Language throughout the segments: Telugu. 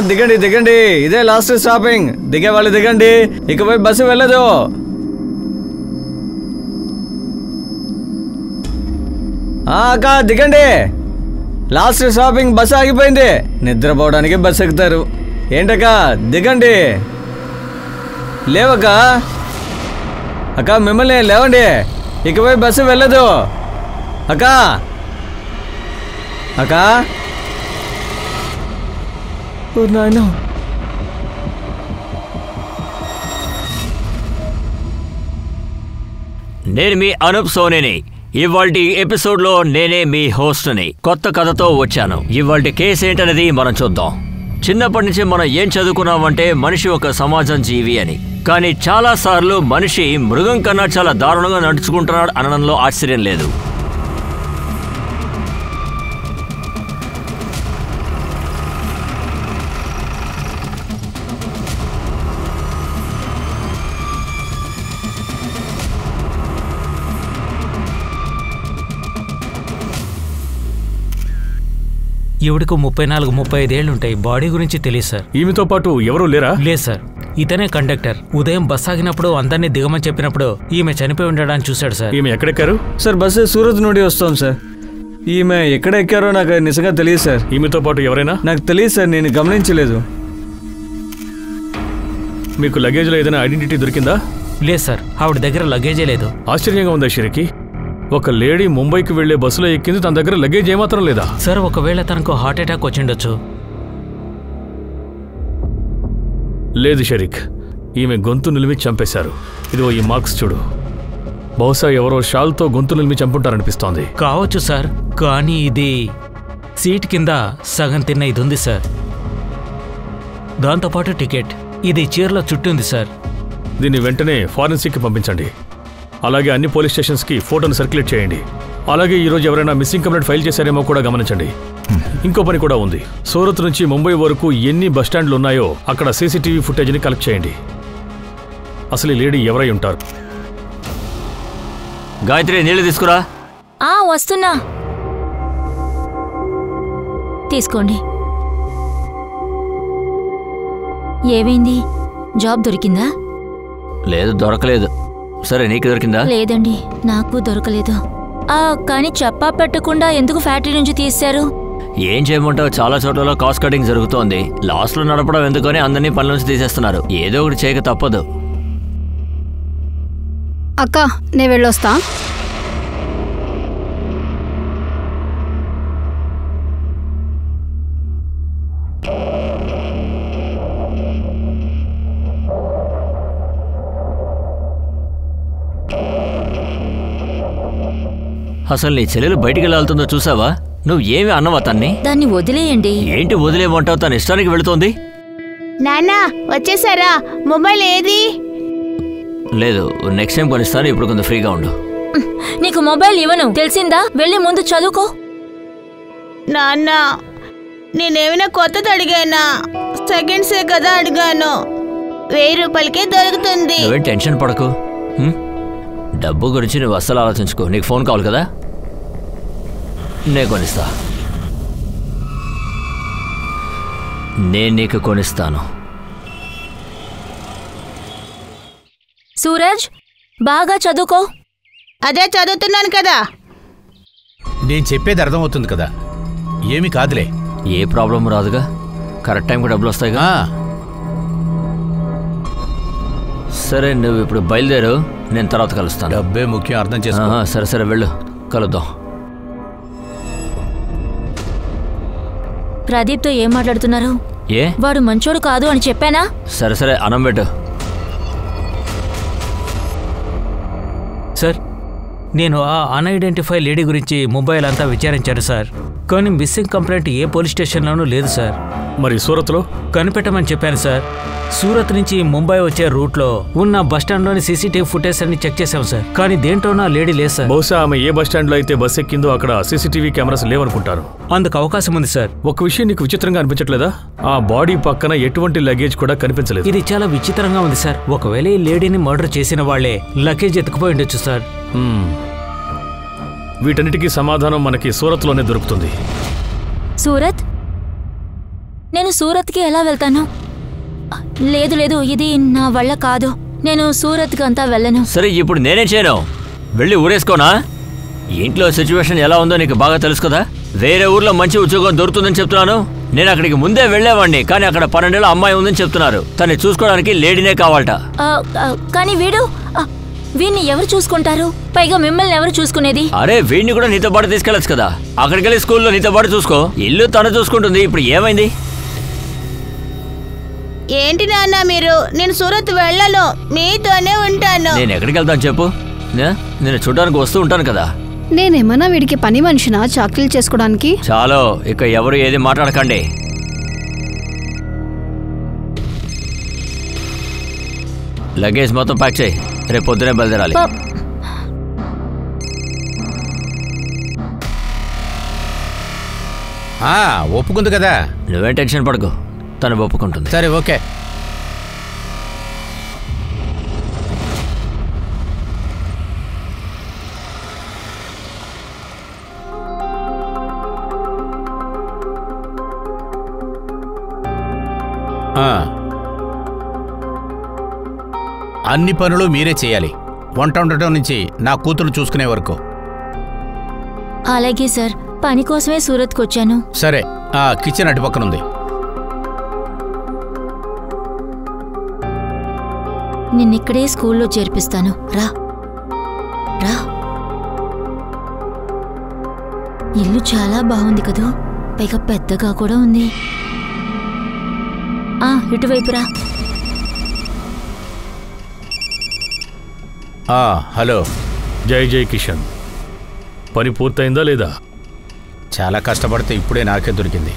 దిగండి దిగండి, ఇదే లాస్ట్ స్టాపింగ్. దిగే వాళ్ళు దిగండి, ఇకపై బస్సు వెళ్ళదు. అక్క దిగండి, లాస్ట్ స్టాపింగ్, బస్సు ఆగిపోయింది. నిద్రపోవడానికి బస్సు ఎక్కుతారు ఏంటక్క? దిగండి, లేవక్క. అక్క మిమ్మల్ని లేవండి, ఇకపై బస్సు వెళ్ళదు. అక్క అక్క నాయన, నేను మీ అనూప్ సోనీని. ఇవాల్టి ఎపిసోడ్లో నేనే మీ హోస్ట్ని. కొత్త కథతో వచ్చాను. ఇవాల్టి కేసు ఏంటనేది మనం చూద్దాం. చిన్నప్పటి నుంచి మనం ఏం చదువుకున్నామంటే మనిషి ఒక సమాజం జీవి అని. కానీ చాలాసార్లు మనిషి మృగం కన్నా చాలా దారుణంగా నడుచుకుంటున్నాడు అనడంలో ఆశ్చర్యం లేదు. ఈవిడకు 34-35 ఏళ్లుంటాయి. బాడీ గురించి తెలియదు సార్. ఈమెతో పాటు ఎవరూ లేరా? లేదు సార్, ఇతనే కండక్టర్. ఉదయం బస్ ఆగినప్పుడు అందరినీ దిగమని చెప్పినప్పుడు ఈమె చనిపోయి ఉండడానికి చూశాడు సార్. ఈమె ఎక్కడెక్కారు? సార్ బస్సు సూరత్ నుండి వస్తాం సార్. ఈమె ఎక్కడ ఎక్కారో నాకు నిజంగా తెలియదు సార్. ఈమెతో పాటు ఎవరైనా? నాకు తెలియదు సార్, నేను గమనించలేదు. మీకు లగేజ్లో ఏదైనా ఐడెంటిటీ దొరికిందా? లేదు సార్, ఆవిడ దగ్గర లగేజే లేదు. ఆశ్చర్యంగా ఉందా షిరికి? ఒక లేడీ ముంబైకి వెళ్లే బస్సులో ఎక్కింది, తన దగ్గర లగేజ్ ఏమాత్రం లేదా? సార్ ఒకవేళ తనకు హార్ట్ అటాక్ వచ్చిండొచ్చు. లేదు షరీక్, ఈమె గొంతు నిలిమి చంపేశారు. ఇదిగో ఈ మార్క్స్ చూడు. బహుశా ఎవరో షాల్తో గొంతు నిలిమి చంపుంటారనిపిస్తోంది. కావచ్చు సార్, కానీ ఇది సీట్ కింద సగం తిన్న ఇది ఉంది సార్. దాంతోపాటు టికెట్, ఇది చీరలో చుట్టూ ఉంది సార్. దీన్ని వెంటనే ఫారెన్సిక్కి పంపించండి. అలాగే అన్ని పోలీస్ స్టేషన్స్కి ఫోటోను సర్క్యులేట్ చేయండి. అలాగే ఈరోజు ఎవరైనా మిస్సింగ్ కంప్లైంట్ ఫైల్ చేశారేమో కూడా గమనించండి. ఇంకో పని కూడా ఉంది. సూరత్ నుంచి ముంబై వరకు ఎన్ని బస్టాండ్లు ఉన్నాయో అక్కడ సీసీటీవీ ఫుటేజ్ని కలెక్ట్ చేయండి. అసలు ఈ లేడీ ఎవరై ఉంటారు? గాయత్రి, నీళ్ళు తీసుకురా. వస్తున్నా, తీసుకోండి. ఏమైంది? జాబ్ దొరికిందా? లేదు, దొరకలేదు. సరే, నీకు దొరికిందా? లేదండి, నాకు దొరకలేదు. కానీ చెప్పా పెట్టకుండా ఎందుకు ఫ్యాక్టరీ నుంచి తీశారు? ఏం చేయమంటావు, చాలా చోట్లలో కాస్ట్ కటింగ్ జరుగుతోంది. లాస్ట్లో నడపడం ఎందుకని అందరినీ పనుల నుంచి తీసేస్తున్నారు. ఏదో ఒకటి చేయక తప్పదు. అక్క నేను వెళ్ళొస్తా. అసలు నీ చెల్లెలు బయటికి వెళ్తుందో చూసావా? నువ్వు ఏమి అన్నవా తన్ని? దాన్ని వదిలేయండి. ఏంటి వదిలేయమంటావు? తన ఇష్టానికి వెళుతోంది. నాన్నా వచ్చేసారా? మొబైల్ ఏది? లేదు, నెక్స్ట్ టైం కొనిస్తాను. ఇప్పుడు కొంచెం ఫ్రీగా ఉండు. నీకు మొబైల్ ఇవ్వను, తెలిసిందా? వెళ్ళి ముందు చదువుకో. నాన్న, నేనేమైనా కొత్తది అడిగానా? సెకండ్సే కదా అడిగాను. 1000 రూపాయలకే దొరుకుతుంది. నువ్వేం టెన్షన్ పడకు. డబ్బు గురించి నువ్వు అస్సలు ఆలోచించుకో. నీకు ఫోన్ కావాలి కదా, నేను కొనిస్తా. నేను నీకు కొనిస్తాను. సూరజ్, బాగా చదువుకో. అదే చదువుతున్నాను కదా. నేను చెప్పేది అర్థమవుతుంది కదా, ఏమి కాదులే. ఏ ప్రాబ్లం రాదుగా, కరెక్ట్ టైంకి డబ్బులు వస్తాయిగా. సరే, నువ్వు ఇప్పుడు బయలుదేరు, నేను తర్వాత కలుస్తాను. డబ్బే ముఖ్యం, అర్థం చేసుకో. సరే సరే, వెళ్ళు, కలుద్దాం. ప్రదీప్తో ఏం మాట్లాడుతున్నారు? ఏ, వాడు మంచోడు కాదు అని చెప్పానా? సరే సరే, అన్నం పెట్టు. సార్, నేను ఆ అన్ఐడెంటిఫై లేడీ గురించి మొబైల్ అంతా విచారించాను సార్. కానీ మిస్సింగ్ కంప్లైంట్ ఏ పోలీస్ స్టేషన్లోనూ లేదు సార్. మరి సూరత్లో కనిపెట్టమని చెప్పాను సార్. సూరత్ నుంచి ముంబై వచ్చే రూట్లో ఉన్న బస్టాండ్లోని సీసీటీవీ ఫుటేజ్ అన్ని చెక్ చేశాం సార్. కానీ దేంట్లోనూ లేడీ లేదు సార్. బహుశా ఆమె ఏ బస్టాండ్లో అయితే బస్ ఎక్కిందో అక్కడ సీసీటీవీ కెమెరాస్ లేవనుకుంటారు. అందుకు అవకాశం ఉంది సార్. ఒక విషయం నీకు విచిత్రంగా అనిపించట్లేదా? ఆ బాడీ పక్కన ఎటువంటి లగేజ్ కూడా కనిపించలేదు. ఇది చాలా విచిత్రంగా ఉంది సార్. ఒకవేళ ఈ లేడీని మర్డర్ చేసిన వాళ్లే లగేజ్ ఎత్తుకుపోయి ఉండొచ్చు సార్. వీటన్నిటికీ సమాధానం మనకి సూరత్లోనే దొరుకుతుంది. సూరత్? నేను సూరత్కి ఎలా వెళ్తాను? లేదు లేదు, ఇది నా వల్ల కాదు. నేను సూరత్కి అంతా వెళ్ళను. సరే, ఇప్పుడు నేనేం చేయను? వెళ్ళి ఊరేసుకోనా? ఇంట్లో సిచ్యువేషన్ ఎలా ఉందో నీకు బాగా తెలుసు కదా. వేరే ఊర్లో మంచి ఉద్యోగం దొరుకుతుందని చెప్తున్నాను. నేను అక్కడికి ముందే వెళ్ళేవాడిని, కానీ అక్కడ 12 ఏళ్ళ అమ్మాయి ఉందని చెప్తున్నారు. తన్ని చూసుకోవడానికి లేడీనే కావాలట. కానీ వీడిని ఎవరు చూసుకుంటారు? పైగా మిమ్మల్ని ఎవరు చూసుకునేది? అరే, వీడిని కూడా నీతో పాటు తీసుకెళ్ళచ్చు కదా. అక్కడికి వెళ్ళి స్కూల్లో నీతో పాటు చూసుకో. ఇల్లు తను చూసుకుంటుంది. ఇప్పుడు ఏమైంది? ఏంటి నాన్న మీరు? నేను సూరత్ వెళ్ళను, మీతోనే ఉంటాను. నేను ఎక్కడికి వెళ్తాను చెప్పు? నేను చూడడానికి వస్తూ ఉంటాను కదా. నేనేమన్నా వీడికి పని మనిషినా చాకరీలు చేసుకోవడానికి? చాలు, ఇక ఎవరు ఏది మాట్లాడకండి. లగేజ్ మొత్తం ప్యాక్ చేయి, రేపు పొద్దునే బయలుదేరాలి. ఒప్పుకుంది కదా. నువ్వేం టెన్షన్ పడకు, తను ఒప్పుకుంటుంది. సరే, ఓకే. అన్ని పనులు మీరే చేయాలి. వంట ఉండటం నుంచి నా కూతురు చూసుకునే వరకు. అలాగే సార్, పని కోసమే సూరత్కి వచ్చాను. సరే, కిచెన్ అటు పక్కనుంది. నిన్నిక్కడే స్కూల్లో చేర్పిస్తాను. రా రా. ఇల్లు చాలా బాగుంది కదూ, పైగా పెద్దగా కూడా ఉంది. ఇటువైపు రా. హలో. జై జై కిషన్, పని పూర్తయిందా లేదా? చాలా కష్టపడితే ఇప్పుడే నాకే దొరికింది.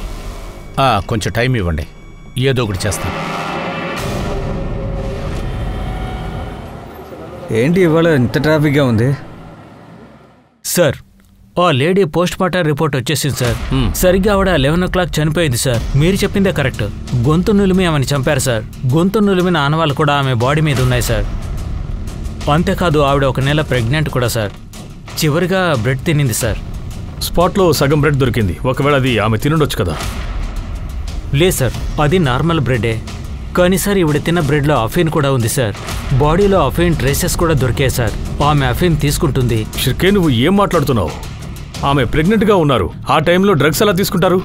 కొంచెం టైం ఇవ్వండి, ఏదో ఒకటి చేస్తాను. ఏంటి ఇవాళ ఇంత ట్రాఫిక్గా ఉంది? సార్, ఆ లేడీ పోస్ట్ మార్టం రిపోర్ట్ వచ్చేసింది సార్. సరిగ్గా ఆవిడ 11 o'clock చనిపోయింది సార్. మీరు చెప్పిందే కరెక్ట్. గొంతు నులిమి ఆమెను చంపారు సార్. గొంతు నులిమిన ఆనవాళ్ళు కూడా ఆమె బాడీ మీద ఉన్నాయి సార్. అంతేకాదు, ఆవిడ 1 నెల ప్రెగ్నెంట్ కూడా సార్. చివరిగా బ్రెడ్ తినింది సార్. స్పాట్లో సగం బ్రెడ్ దొరికింది. ఒకవేళ అది ఆమె తినుండొచ్చు కదా. లేదు సార్, అది నార్మల్ బ్రెడే. కానీ సార్, ఈవిడ తిన్న బ్రెడ్లో అఫీన్ కూడా ఉంది సార్. బాడీలో అఫీన్ ట్రేసెస్ కూడా దొరికాయి సార్. ఆమె అఫీన్ తీసుకుంటుంది. షిర్కే, నువ్వు ఏం మాట్లాడుతున్నావు? ఆమె ప్రెగ్నెంట్గా ఉన్నారు. ఆ టైంలో డ్రగ్స్ ఎలా తీసుకుంటారు?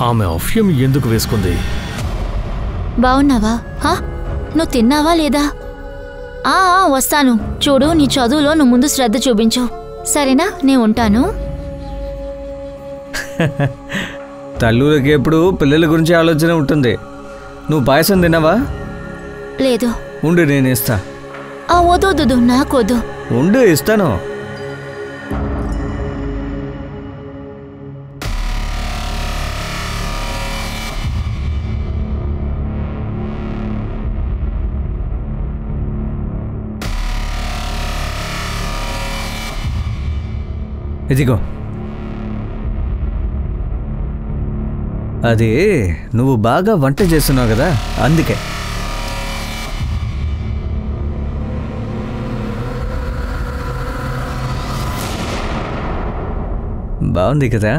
ఆమె అఫ్యూమ్ ఎందుకు వేసుకుంది? బాగున్నావా? నువ్వు తిన్నావా లేదా? వస్తాను. చూడు, నీ చదువులో నువ్వు ముందు శ్రద్ధ చూపించు, సరేనా? నేను ఉంటాను. తల్లులకి ఎప్పుడు పిల్లల గురించి ఆలోచన ఉంటుంది. నువ్వు పాయసం తిన్నావా? లేదు. ఉండు, నేను ఇస్తా. వద్దు, నాకొద్దు. ఉండు, ఇస్తాను. ఇదిగో. అది నువ్వు బాగా వంట చేస్తున్నావు కదా, అందుకే. బాగుంది కదా?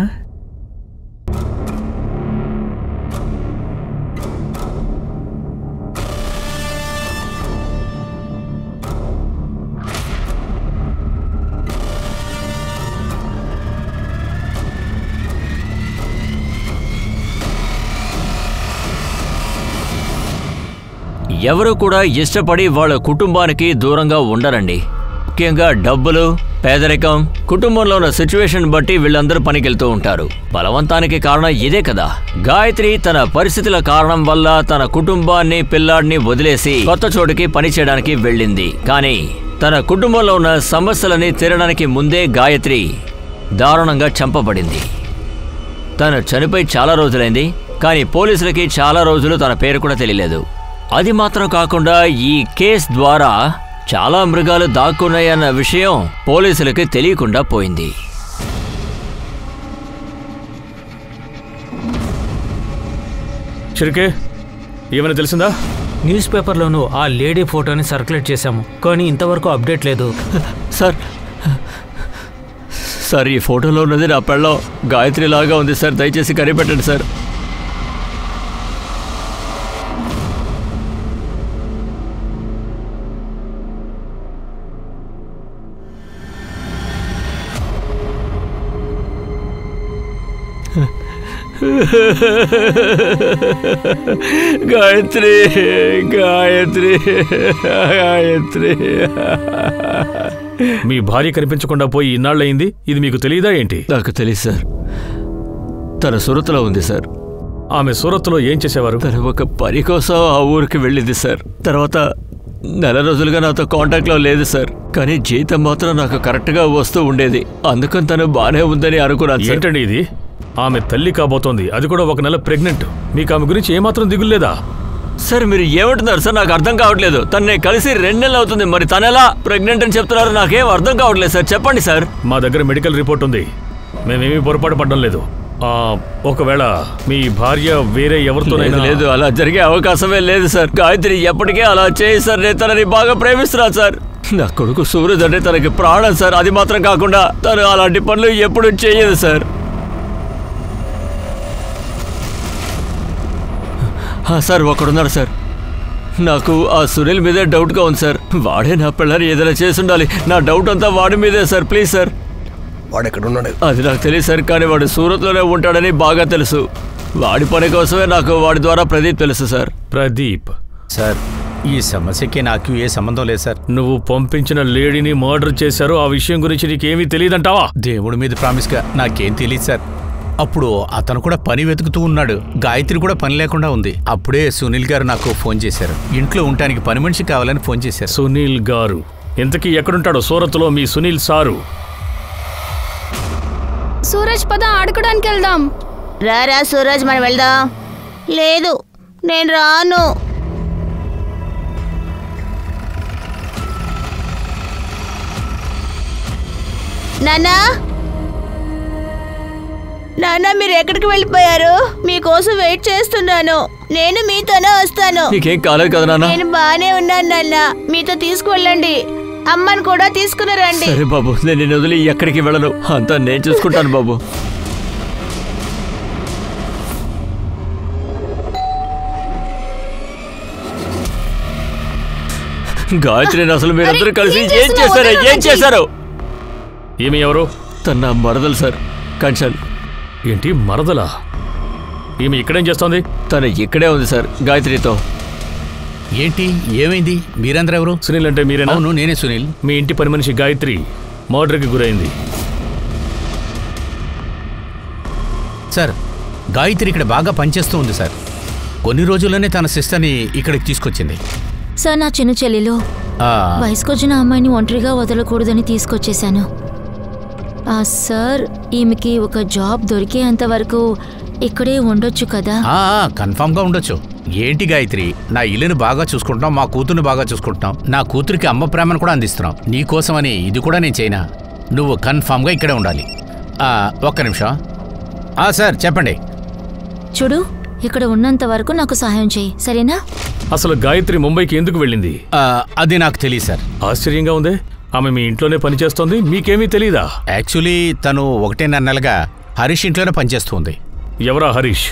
ఎవరు కూడా ఇష్టపడి వాళ్ళ కుటుంబానికి దూరంగా ఉండరండి. ముఖ్యంగా డబ్బులు, పేదరికం, కుటుంబంలో ఉన్న సిచ్యువేషన్ బట్టి వీళ్ళందరూ పనికెళ్తూ ఉంటారు. బలవంతానికి కారణం ఇదే కదా. గాయత్రి తన పరిస్థితుల కారణం వల్ల తన కుటుంబాన్ని, పిల్లాడిని వదిలేసి కొత్త చోటుకి పని చేయడానికి వెళ్ళింది. కానీ తన కుటుంబంలో ఉన్న సమస్యలని తీరడానికి ముందే గాయత్రి దారుణంగా చంపబడింది. తను చనిపోయి చాలా రోజులైంది, కానీ పోలీసులకి చాలా రోజులు తన పేరు కూడా తెలియలేదు. అది మాత్రం కాకుండా ఈ కేసు ద్వారా చాలా మృగాలు దాక్కున్నాయన్న విషయం పోలీసులకి తెలియకుండా పోయింది. షిర్కే, ఏమైనా తెలిసిందా? న్యూస్ పేపర్లోనూ ఆ లేడీ ఫోటోని సర్క్యులేట్ చేశాము, కానీ ఇంతవరకు అప్డేట్ లేదు. సార్, ఈ ఫోటోలో ఉన్నది నా పెళ్ళం గాయత్రి లాగా ఉంది సార్. దయచేసి కనిపెట్టండి సార్. గాయత్రి గాయత్రి గాయత్రి. మీ భార్య కనిపించకుండా పోయి ఇన్నాళ్ళయింది, ఇది మీకు తెలియదా ఏంటి? నాకు తెలియదు సార్. తన సూరత్లో ఉంది సార్. ఆమె సూరత్లో ఏం చేసేవారు? తను ఒక పని కోసం ఆ ఊరికి వెళ్ళింది సార్. తర్వాత నెల రోజులుగా నాతో కాంటాక్ట్లో లేదు సార్. కానీ జీతం మాత్రం నాకు కరెక్ట్గా వస్తూ ఉండేది. అందుకని తను బాగానే ఉందని అనుకున్నాను. ఏంటండి ఇది? ఆమె తల్లి కాబోతోంది, అది కూడా 1 నెల ప్రెగ్నెంట్. మీకు ఆమె గురించి ఏమాత్రం దిగులేదా? సార్ మీరు ఏమంటున్నారు సార్? నాకు అర్థం కావట్లేదు. తన్నే కలిసి 2 నెలలు అవుతుంది, మరి తనెలా ప్రెగ్నెంట్ అని చెప్తున్నారు? నాకేం అర్థం కావట్లేదు సార్, చెప్పండి సార్. మా దగ్గర మెడికల్ రిపోర్ట్ ఉంది, మేమేమీ పొరపాటు పడడం లేదు. ఒకవేళ మీ భార్య వేరే ఎవరితోనైనా... లేదు, అలా జరిగే అవకాశమే లేదు సార్. గాయత్రి ఎప్పటికే అలా చేయి సార్. నేను తనని బాగా ప్రేమిస్తున్నాను సార్. నా కొడుకు సూరజ్ అంటే తనకి ప్రాణం సార్. అది మాత్రం కాకుండా తను అలాంటి పనులు ఎప్పుడు చేయదు సార్. సార్ ఒకడున్నారు సార్, నాకు ఆ సునీల్ మీదే డౌట్గా ఉంది సార్. వాడే నా పిల్లని ఏదైనా చేసి ఉండాలి. నా డౌట్ అంతా వాడి మీదే సార్. Please sir. వాడు ఎక్కడ ఉన్నాడు? అది నాకు తెలియదు సార్, కానీ వాడు సూరత్లోనే ఉంటాడని బాగా తెలుసు. వాడి పని కోసమే నాకు వాడి ద్వారా ప్రదీప్ తెలుసు సార్. ప్రదీప్ సార్, ఈ సమస్యకి నాకు ఏ సంబంధం లేదు సార్. నువ్వు పంపించిన లేడీని మర్డర్ చేశారు, ఆ విషయం గురించి నీకేమీ తెలియదంటావా? దేవుడి మీద ప్రామిస్గా నాకేం తెలియదు సార్. అప్పుడు అతను కూడా పని వెతుకుతూ ఉన్నాడు, గాయత్రి కూడా పని లేకుండా ఉంది. అప్పుడే సునీల్ గారు నాకు ఫోన్ చేశారు. ఇంట్లో ఉండటానికి పని మనిషి కావాలని ఫోన్ చేశారు. సునీల్ గారు ఇంతకీ ఎక్కడుంటాడో సూరత్లో మీ సునీల్ సారు? సూరజ్ పద, ఆడుకోవడానికి వెళ్దాం. రారా సూరజ్, మనం వెళ్దాం. లేదు, నేను రాను. నాన్నా, నాన్న మీరు ఎక్కడికి వెళ్ళిపోయారు? మీకోసం వెయిట్ చేస్తున్నాను. నేను మీతోనే వస్తాను. నీకేం కాలేదు కదా నాన్న? నేను బానే ఉన్నాను నాన్న. మీతో తీసుకువెళ్ళండి, అమ్మని కూడా తీసుకుని రండి. సరే బాబు, నేను నిన్ను వదిలి ఎక్కడికి వెళ్ళను. అంతా నేను చూసుకుంటాను బాబు. గాయత్రిని అసలు మీరందరూ కలిసి ఏం చేశారు? ఏమి ఎవరు? తన మరదలు సార్, కంచన్. ఏంటి మరదలా? ఈమె ఇక్కడేం చేస్తోంది? తను ఇక్కడే ఉంది సార్, గాయత్రితో. ఏంటి, ఏమైంది? మీరందరూ ఎవరు? సునీల్ అంటే మీరేనా? అవును, నేనే సునీల్. మీ ఇంటి పని మనిషి గాయత్రి మర్డర్కి గురైంది. సార్, గాయత్రి ఇక్కడ బాగా పనిచేస్తూ ఉంది సార్. కొన్ని రోజుల్లోనే తన సిస్టర్ని ఇక్కడికి తీసుకొచ్చింది. సార్, నా చిన్న చెల్లెలు వయసుకొచ్చిన అమ్మాయిని ఒంటరిగా వదలకూడదని తీసుకొచ్చేశాను. సార్, ఈమెకి ఒక జాబ్ దొరికేంత వరకు ఇక్కడే ఉండొచ్చు కదా? కన్ఫామ్గా ఉండొచ్చు. ఏంటి గాయత్రి, నా ఇల్లుని బాగా చూసుకుంటున్నాం, మా కూతుర్ని బాగా చూసుకుంటున్నాం, నా కూతురికి అమ్మ ప్రేమను కూడా అందిస్తున్నాం. నీకోసమని ఇది కూడా నేను చేయనా? నువ్వు కన్ఫామ్గా ఇక్కడే ఉండాలి. ఒక్క నిమిషం. సార్ చెప్పండి. చూడు, ఇక్కడ ఉన్నంత వరకు నాకు సహాయం చేయి, సరేనా? అసలు గాయత్రి ముంబైకి ఎందుకు వెళ్ళింది? అది నాకు తెలియదు సార్. ఆశ్చర్యంగా ఉందే, ఆమె మీ ఇంట్లోనే పనిచేస్తోంది, మీకేమీ తెలీదా? యాక్చువల్లీ తను 1.5 నెలగా హరీష్ ఇంట్లోనే పనిచేస్తుంది. ఎవరా హరీష్?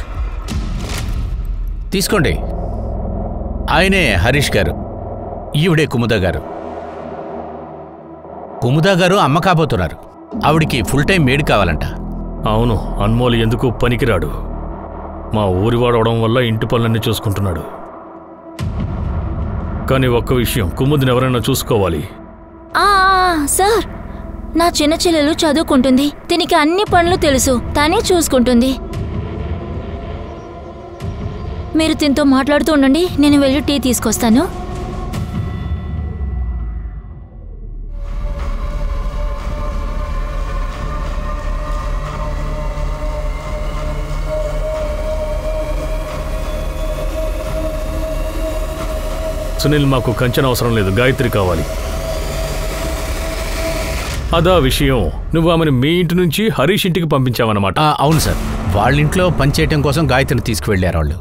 తీసుకోండి, ఆయనే హరీష్ గారు. ఈవిడే కుముద గారు. కుముద గారు అమ్మ కాబోతున్నారు. ఆవిడికి ఫుల్ టైం మేడ్ కావాలంట. అవును, అన్మోల్ ఎందుకు పనికిరాడు. మా ఊరివాడు అవడం వల్ల ఇంటి పనులన్నీ చూసుకుంటున్నాడు. కానీ ఒక్క విషయం, కుముదిని ఎవరైనా చూసుకోవాలి. సార్, నా చిన్న చెల్లెలు చదువుకుంటుంది, దీనికి అన్ని పనులు తెలుసు, తనే చూసుకుంటుంది. మీరు తినతో మాట్లాడుతూ ఉండండి, నేను వెళ్ళి టీ తీసుకొస్తాను. సునీల్, మాకు కంచెన అవసరం లేదు, గాయత్రి కావాలి. అదా విషయం, నువ్వు ఆమెను మీ ఇంటి నుంచి హరీష్ ఇంటికి పంపించావన్నమాట. అవును సార్, వాళ్ళింట్లో పనిచేయటం కోసం గాయత్రిని తీసుకువెళ్ళారు వాళ్ళు.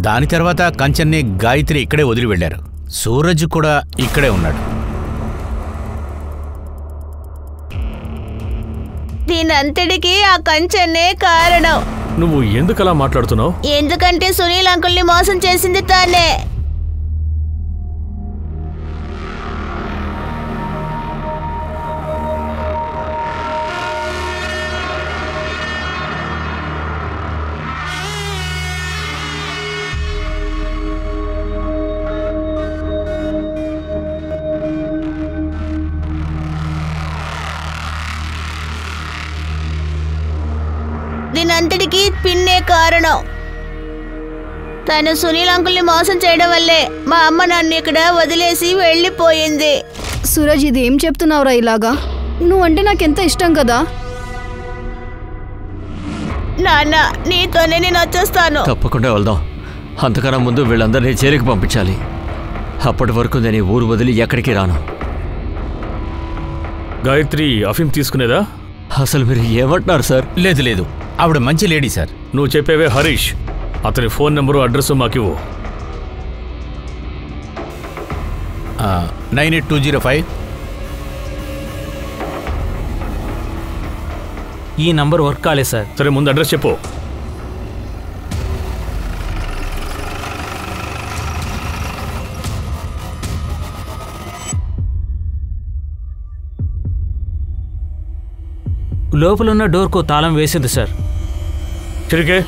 దాని తర్వాత కంచెన్ని గాయత్రి ఇక్కడే వదిలి వెళ్ళారు. సూరజ్ కూడా ఇక్కడే ఉన్నాడు. దీనంతటికీ ఆ కంచెన్నే కారణం. నువ్వు ఎందుకలా మాట్లాడుతున్నావు? ఎందుకంటే సునీల్ అంకుల్ని మోసం చేసింది తానే. దీనంతటికీ పిన్నే కారణం. తను సునీల్ అంకుల్ని మోసం చేయడం వల్లే మా అమ్మ నన్ను ఇక్కడ వదిలేసి వెళ్ళిపోయింది. సూరజ్, ఇది ఏం చెప్తున్నావురా ఇలాగా? నువ్వంటే నాకెంత ఇష్టం కదా. నాన్న, నీతోనే నేను వచ్చేస్తాను. తప్పకుండా వెళ్దాం. అంతకన్నా ముందు వీళ్ళందరినీ జైలుకి పంపించాలి. అప్పటి వరకు నేను ఈ ఊరు వదిలి ఎక్కడికి రాను. గాయత్రి అఫీమ్ తీసుకునేదా? అసలు మీరు ఏమంటున్నారు సార్? లేదు లేదు, ఆవిడ మంచి లేడీ సార్. నువ్వు చెప్పేవే హరీష్. అతని ఫోన్ నెంబరు అడ్రస్ మాకివ్వు. 98205. ఈ నంబర్ వర్క్ కాలేదు సార్. సరే, ముందు అడ్రస్ చెప్పు. లోపలున్న డోర్కు తాళం వేసింది సార్. చిరికే,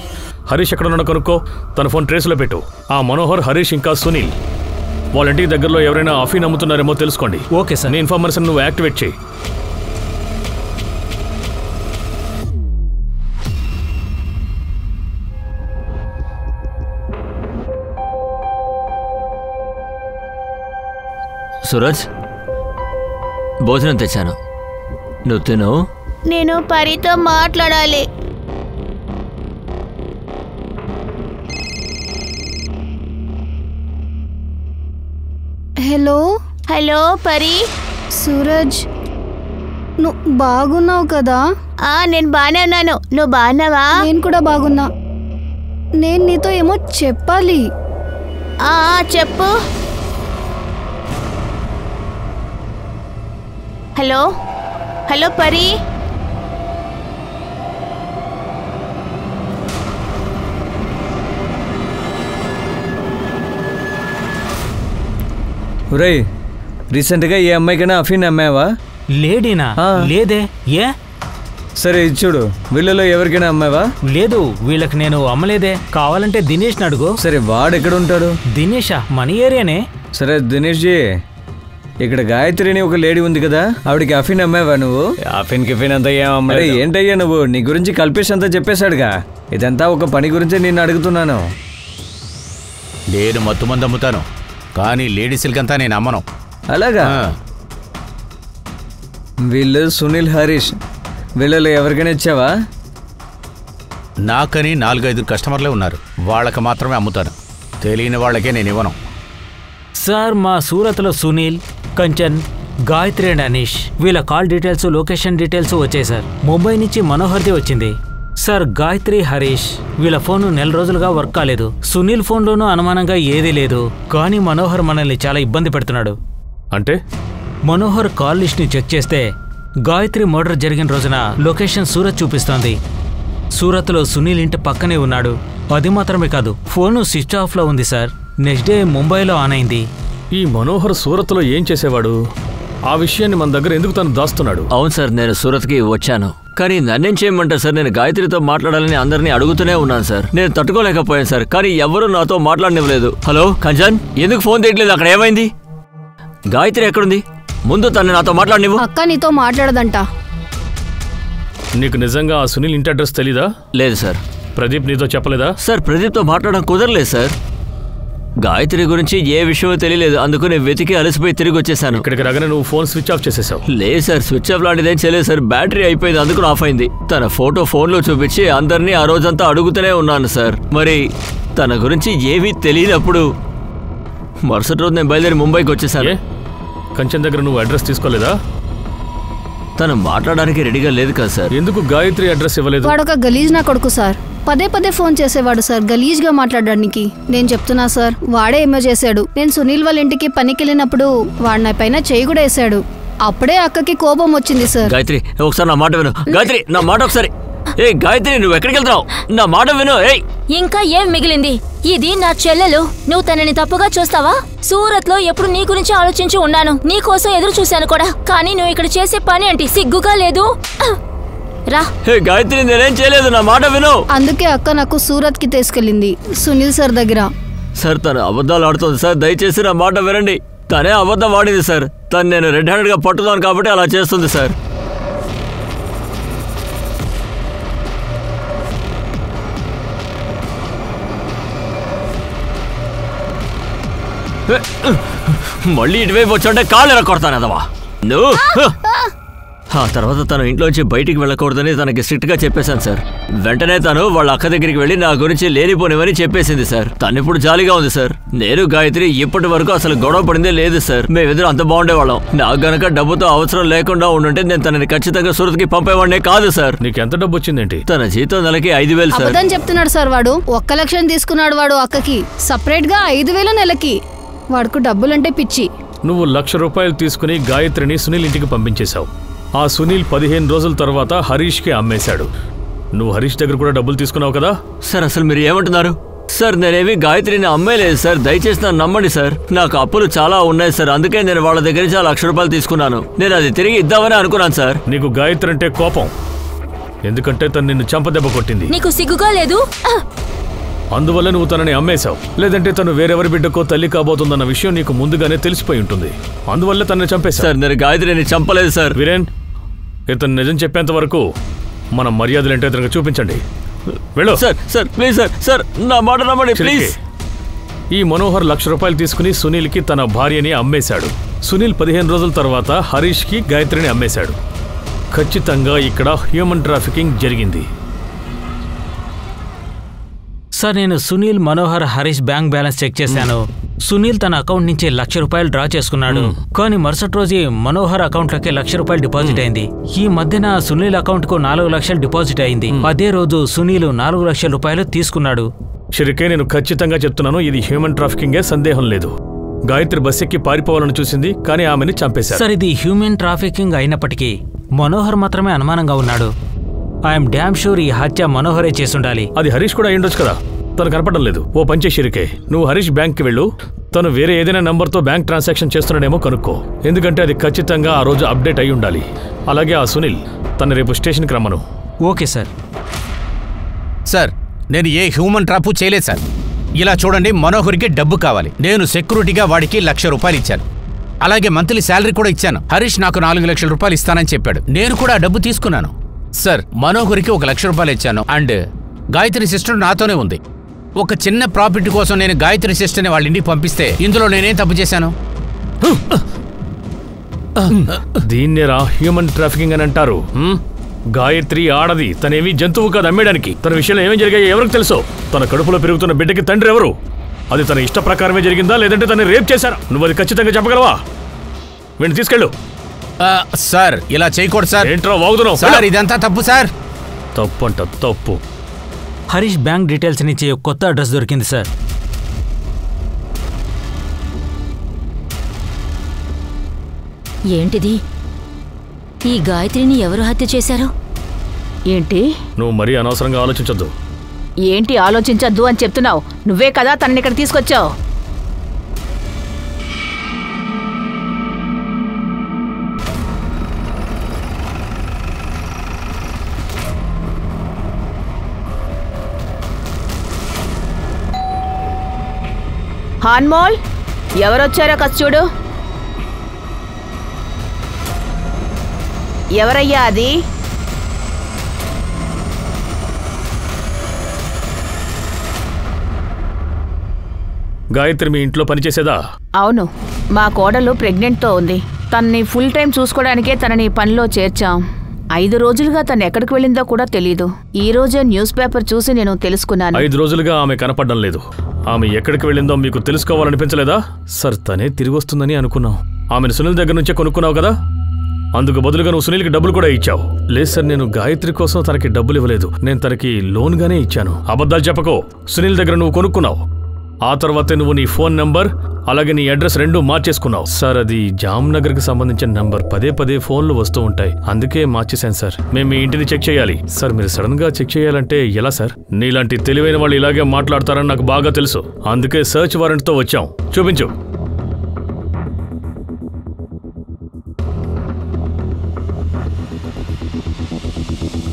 హరీష్ ఎక్కడ ఉన్నాడో కనుక్కో. తన ఫోన్ ట్రేస్లో పెట్టు. ఆ మనోహర్, హరీష్ ఇంకా సునీల్ వాళ్ళ ఇంటికి దగ్గరలో ఎవరైనా అఫీన్ అమ్ముతున్నారేమో తెలుసుకోండి. Okay sir. నీ ఇన్ఫర్మేషన్ నువ్వు యాక్టివేట్ చేయి. సూరజ్, భోజనం తెచ్చాను, నువ్వు తిను. నేను పరితో మాట్లాడాలి. హలో హలో పరి. సూరజ్, నువ్వు బాగున్నావు కదా? నేను బాగానే ఉన్నాను. నువ్వు బాగున్నావా? నేను కూడా బాగున్నా. నేను నీతో ఏమో చెప్పాలి. చెప్పు. హలో హలో పరి. ఒరేయ్, రీసెంట్గా ఈ అమ్మాయికైనా అఫీన్ అమ్మావా? లేడీనా? లేదే. ఏ? సరే ఇది చూడు, వీళ్ళలో ఎవరికైనా అమ్మావా? లేదు, వీళ్ళకి నేను అమ్మలేదే. కావాలంటే దినేష్ని అడుగు. సరే, వాడు ఎక్కడ ఉంటాడు? దినేషా? మన ఏరియానే. సరే దినేష్ జీ, ఇక్కడ గాయత్రిని ఒక లేడీ ఉంది కదా, ఆవిడికి అఫీన్ అమ్మావా నువ్వు? అఫీన్ కిఫీన్ అంతా ఏమమ్మా? ఏంటయ్యా నువ్వు? నీ గురించి కల్పేష్ అంతా చెప్పేశాడుగా. ఇదంతా ఒక పని గురించి నేను అడుగుతున్నాను. నేను మత్తుమంది అమ్ముతాను, కానీ లేడీస్లకంతా నేను అమ్మను. అలాగా? వీళ్ళు సునీల్, హరీష్, వీళ్ళలో ఎవరికైనా ఇచ్చావా? నాకని 4-5 కస్టమర్లే ఉన్నారు, వాళ్ళకి మాత్రమే అమ్ముతాను. తెలియని వాళ్ళకే నేను ఇవ్వను. సార్, మా సూరత్లో సునీల్, కంచన్, గాయత్రి అండ్ అనీష్ వీళ్ళ కాల్ డీటెయిల్స్, లొకేషన్ డీటెయిల్స్ వచ్చాయి సార్. ముంబై నుంచి మనోహర్ది వచ్చింది సార్. గాయత్రి, హరీష్ వీళ్ళ ఫోన్ నెల రోజులుగా వర్క్ కాలేదు. సునీల్ ఫోన్లోనూ అనుమానంగా ఏదీ లేదు. కానీ మనోహర్ మనల్ని చాలా ఇబ్బంది పెడుతున్నాడు. అంటే? మనోహర్ కాల్ లిస్ట్ని చెక్ చేస్తే గాయత్రి మర్డర్ జరిగిన రోజున లొకేషన్ సూరత్ చూపిస్తోంది. సూరత్లో సునీల్ ఇంటి పక్కనే ఉన్నాడు. అది మాత్రమే కాదు, ఫోను స్విచ్ ఆఫ్లో ఉంది సార్. నెక్స్ట్ డే ముంబైలో ఆన్ అయింది. ఈ మనోహర్ సూరత్లో ఏం చేసేవాడు? ఆ విషయాన్ని మన దగ్గర ఎందుకు తను దాస్తున్నాడు? అవును సార్, నేను సూరత్కి వచ్చాను, కానీ నన్నేం చేయమంటారు సార్? నేను గాయత్రితో మాట్లాడాలని అందరినీ అడుగుతూనే ఉన్నాను సార్. నేను తట్టుకోలేకపోయాను సార్, కానీ ఎవరూ నాతో మాట్లాడనివ్వలేదు. హలో కంచన్, ఎందుకు ఫోన్ తీయట్లేదు? అక్కడ ఏమైంది? గాయత్రి ఎక్కడుంది? ముందు తను నాతో మాట్లాడనివ్వు. అక్క నీతో మాట్లాడదంట. నీకు నిజంగా ఆ సునీల్ ఇంటి అడ్రస్ తెలీదా? లేదు సార్. ప్రదీప్ నీతో చెప్పలేదా? సార్, ప్రదీప్తో మాట్లాడడం కుదరలేదు సార్. గాయత్రి గురించి ఏ విషయమో తెలియలేదు, అందుకు నేను వెతికి అలసిపోయి తిరిగి వచ్చేసాను. ఇక్కడికి రాగానే నువ్వు ఫోన్ స్విచ్ ఆఫ్ చేసేసావు? లేదు సార్, స్విచ్ ఆఫ్ లాంటిదేం చేయలేదు సార్. బ్యాటరీ అయిపోయింది, అందుకు ఆఫ్ అయింది. తన ఫోటో ఫోన్లో చూపించి అందరినీ ఆ రోజంతా అడుగుతూనే ఉన్నాను సార్. మరి తన గురించి ఏమీ తెలియనప్పుడు మరుసటి రోజు నేను బయలుదేరి ముంబైకి వచ్చేసాను. కంచన్ దగ్గర నువ్వు అడ్రస్ తీసుకోలేదా? తను మాట్లాడడానికి రెడీగా లేదు కదా సార్. ఎందుకు గాయత్రి అడ్రస్ ఇవ్వలేదు? వాడొక గలీజ్ నా కొడుకు సార్. పదే పదే ఫోన్ చేసేవాడు సార్, గలీజ్గా మాట్లాడడానికి. నేను చెప్తున్నా సార్, వాడే ఏమో చేశాడు. నేను సునీల్ వాళ్ళ ఇంటికి పనికి వెళ్ళినప్పుడు వాడు నా పైన చేయి కూడా వేశాడు. అప్పుడే అక్కకి కోపం వచ్చింది సార్. గాయత్రి, ఒకసారి నా మాట విను. గాయత్రి, నా మాట ఒకసారి. ఏ గాయత్రి, నువ్వు ఎక్కడికి వెళ్తున్నావు? నా మాట విను. ఏయ్, ఇంకా ఏం మిగిలింది? ఇది నా చెల్లెలు. నువ్వు తనని తప్పుగా చూస్తావా? సూరత్ లో ఎప్పుడు నీ గురించి ఆలోచించి ఉన్నాను, నీ కోసం ఎదురు చూశాను కూడా. కానీ నువ్వు ఇక్కడ చేసే పని ఏంటి? సిగ్గుగా లేదు? రా. గాయత్రి, నేనేం చేయలేదు, నా మాట విను. అందుకే అక్క నాకు సూరత్ కి తీసుకెళ్ళింది, సునీల్ సార్ దగ్గర. సార్, తను అబద్ధాలు ఆడుతుంది సార్, దయచేసి నా మాట వినండి. తనే అబద్ధం ఆడింది సార్. తను నేను రెడ్ హ్యాండెడ్ గా పట్టుదాను కాబట్టి అలా చేస్తుంది సార్. మళ్ళీ ఇటువైపు వచ్చాంటే కాళ్ళు ఎరగొడతాను అదవా నువ్వు. ఆ తర్వాత తను ఇంట్లోంచి బయటికి వెళ్ళకూడదని తనకి స్ట్రిక్ట్ గా చెప్పేశాను సార్. వెంటనే తను వాళ్ళ అక్క దగ్గరికి వెళ్ళి నా గురించి లేనిపోనివని చెప్పేసింది సార్. తను ఇప్పుడు జాలీగా ఉంది సార్. నేను గాయత్రి ఇప్పటి వరకు అసలు గొడవ పడిందే లేదు సార్. మేమిద్దరం అంత బాగుండేవాళ్ళం. నాకు గనక డబ్బుతో అవసరం లేకుండా ఉండుంటే నేను తనని ఖచ్చితంగా సూరత్కి పంపేవాడినే కాదు సార్. నీకు ఎంత డబ్బు వచ్చిందేంటి? తన జీతం నెలకి 5,000 సార్. అబద్ధం చెప్తున్నాడు సార్ వాడు. 1 లక్షం తీసుకున్నాడు వాడు అక్కకి, సపరేట్ గా 5,000 నెలకి. వాడుకు డబ్బులంటే పిచ్చి. నువ్వు ₹1,00,000 తీసుకుని గాయత్రిని సునీల్ ఇంటికి పంపించేశావు. ఆ సునీల్ 15 రోజుల తర్వాత హరీష్కి అమ్మేశాడు. నువ్వు హరీష్ దగ్గర కూడా డబ్బులు తీసుకున్నావు కదా? సార్ అసలు మీరు ఏమంటున్నారు సార్? నేనేమి గాయత్రిని అమ్మేలేదు సార్. దయచేసి నన్ను నమ్మండి సార్. నాకు అప్పులు చాలా ఉన్నాయి సార్. అందుకే నేను వాళ్ళ దగ్గర నుంచి ₹1,00,000 తీసుకున్నాను. నేను అది తిరిగి ఇద్దామని అనుకున్నాను సార్. నీకు గాయత్రి అంటే కోపం, ఎందుకంటే తను నిన్ను చంపదెబ్బ కొట్టింది. నీకు సిగ్గుగా లేదు? అందువల్ల నువ్వు తనని అమ్మేశావు. లేదంటే తను వేరెవరి బిడ్డకో తల్లి కాబోతుందన్న విషయం నీకు ముందుగానే తెలిసిపోయి ఉంటుంది. అందువల్ల తనని చంపేశావు. సార్ నేను గాయత్రిని చంపలేదు సార్. వీరేన్, ఇతను నిజం చెప్పేంత వరకు మన మర్యాదలేంటో ఇతనికి చూపించండి. వెళ్ళు. Sir sir please sir. Sir నా మాట నమ్మండి ప్లీజ్. ఈ మనోహర్ ₹1,00,000 తీసుకుని సునీల్కి తన భార్యని అమ్మేశాడు. సునీల్ 15 రోజుల తర్వాత హరీష్కి గాయత్రిని అమ్మేశాడు. ఖచ్చితంగా ఇక్కడ హ్యూమన్ ట్రాఫికింగ్ జరిగింది. సార్ నేను Sunil, Manohar, Harish bank balance check చేశాను. సునీల్ తన అకౌంట్ నుంచి ₹1,00,000 డ్రా చేసుకున్నాడు. కానీ మరుసటి రోజు మనోహర్ అకౌంట్లోకి ₹1,00,000 డిపాజిట్ అయింది. ఈ మధ్యన సునీల్ అకౌంట్ కు 4 లక్షలు డిపాజిట్ అయింది. అదే రోజు సునీల్ ₹4,00,000 తీసుకున్నాడు. షరికే, నేను ఖచ్చితంగా చెప్తున్నాను, ఇది హ్యూమన్ ట్రాఫికింగే, సందేహం లేదు. గాయత్రి బస్ ఎక్కి పారిపోవాలని చూసింది, కానీ ఆమెని చంపేశారు. సార్ ఇది హ్యూమన్ ట్రాఫికింగ్ అయినప్పటికీ మనోహర్ మాత్రమే అనుమానంగా ఉన్నాడు. ఐఎమ్ డ్యామ్ షూర్ ఈ హత్య మనోహరే చేసుండాలి. అది హరీష్ కూడా అయ్యుండొచ్చు కదా, తను కనపడడం లేదు. ఓ పంచే షరికే, నువ్వు హరీష్ బ్యాంక్కి వెళ్ళు. తను వేరే ఏదైనా నంబర్తో బ్యాంక్ ట్రాన్సాక్షన్ చేస్తున్నాడేమో కనుక్కో. ఎందుకంటే అది ఖచ్చితంగా ఆ రోజు అప్డేట్ అయి ఉండాలి. అలాగే ఆ సునీల్ తను రేపు స్టేషన్కి రమ్మను. Okay sir. సార్ నేను ఏ హ్యూమన్ ట్రాపు చేయలేదు సార్. ఇలా చూడండి, మనోహర్కి డబ్బు కావాలి. నేను సెక్యూరిటీగా వాడికి ₹1,00,000 ఇచ్చాను. అలాగే మంత్లీ శాలరీ కూడా ఇచ్చాను. హరీష్ నాకు ₹4,00,000 ఇస్తానని చెప్పాడు. నేను కూడా డబ్బు తీసుకున్నాను. సార్ మనోహర్కి ₹1,00,000 ఇచ్చాను. అండ్ గాయత్రి సిస్టర్ నాతోనే ఉంది. ఒక చిన్న ప్రాఫిట్ కోసం నేను గాయత్రి సిస్టర్ని వాళ్ళ ఇంటికి పంపిస్తే ఇందులో నేనేం తప్పు చేశాను? దీన్నేరా హ్యూమన్ ట్రాఫికింగ్ అని అంటారు. గాయత్రి ఆడది, తనేమి జంతువు కాదు అమ్మేయడానికి. తన విషయంలో ఏమేం జరిగాయో ఎవరికి తెలుసో? తన కడుపులో పెరుగుతున్న బిడ్డకి తండ్రి ఎవరు? అది తన ఇష్ట ప్రకారమే జరిగిందా, లేదంటే తనని రేప్ చేశారా? నువ్వు అది ఖచ్చితంగా చెప్పగలవా? వీడిని తీసుకెళ్ళు. సార్ ఇలా చేయకూడదు సార్. ఏంట్రా వాగుతున్నావు? సార్ ఇదంతా తప్పు సార్. తప్పు అంట తప్పు. హరీష్ బ్యాంక్ డీటెయిల్స్ నుంచి కొత్త అడ్రస్ దొరికింది సార్. ఏంటిది? ఈ గాయత్రిని ఎవరు హత్య చేశారు? ఏంటి? నువ్వు మరీ అనవసరంగా ఆలోచించొద్దు. ఏంటి ఆలోచించద్దు అని చెప్తున్నావు? నువ్వే కదా తనని ఇక్కడ తీసుకొచ్చావు. హాన్మోల్, ఎవరొచ్చారో కాస్త చూడు. ఎవరయ్యా అది? గాయత్రి మీ ఇంట్లో పనిచేసేదా? అవును, మా కోడలు ప్రెగ్నెంట్తో ఉంది. తనని ఫుల్ టైం చూసుకోవడానికే తనని పనిలో చేర్చాం. 5 రోజులుగా తను ఎక్కడికి వెళ్ళిందో కూడా తెలీదు. ఈ రోజే న్యూస్ పేపర్ చూసి నేను తెలుసుకున్నాను. 5 రోజులుగా ఆమె కనపడడం లేదు. ఆమె ఎక్కడికి వెళ్ళిందో మీకు తెలుసుకోవాలనిపించలేదా? సార్ తనే తిరిగి వస్తుందని అనుకున్నాం. ఆమెను సునీల్ దగ్గర నుంచే కొనుక్కున్నావు కదా, అందుకు బదులుగా నువ్వు సునీల్కి డబ్బులు కూడా ఇచ్చావు. లేదు సార్, నేను గాయత్రి కోసం తనకి డబ్బులు ఇవ్వలేదు. నేను తనకి లోన్గానే ఇచ్చాను. అబద్ధాలు చెప్పకో. సునీల్ దగ్గర నువ్వు కొనుక్కున్నావు. ఆ తర్వాతే నువ్వు నీ ఫోన్ నంబర్ అలాగే నీ అడ్రస్ 2 మార్చేసుకున్నావు. సార్ అది జామ్నగర్కి సంబంధించిన నంబర్. పదే ఫోన్లు వస్తూ ఉంటాయి, అందుకే మార్చేశాను సార్. మేము మీ ఇంటిని చెక్ చేయాలి. సార్ మీరు సడన్ గా చెక్ చేయాలంటే ఎలా సార్? నీలాంటి తెలివైన వాళ్ళు ఇలాగే మాట్లాడతారని నాకు బాగా తెలుసు. అందుకే సర్చ్ వారెంట్తో వచ్చాం. చూపించు.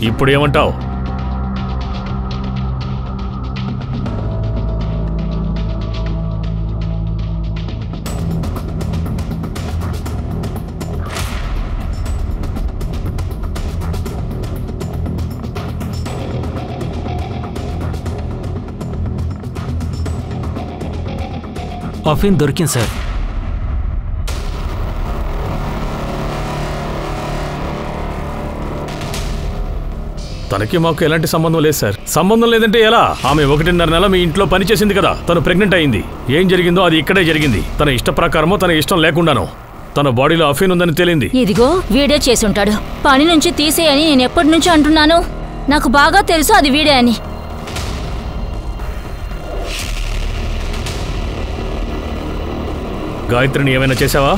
ఇప్పుడు ఏమంటావు? అఫీన్ దొరికింది సార్. తనకి మాకు ఎలాంటి సంబంధం లేదు సార్. సంబంధం లేదంటే ఎలా? ఆమె 1.5 నెల మీ ఇంట్లో పని చేసింది కదా. తను ప్రెగ్నెంట్ అయింది. ఏం జరిగిందో అది ఇక్కడే జరిగింది. తన ఇష్ట ప్రకారమో తన ఇష్టం లేకుండానో తన బాడీలో అఫీన్ ఉందని తేలింది. ఇదిగో వీడే చేసుంటాడు. పని నుంచి తీసేయని నేను ఎప్పటి నుంచి అంటున్నాను. నాకు బాగా తెలుసు అది వీడే అని. గాయత్రిని ఏమైనా చేసావా?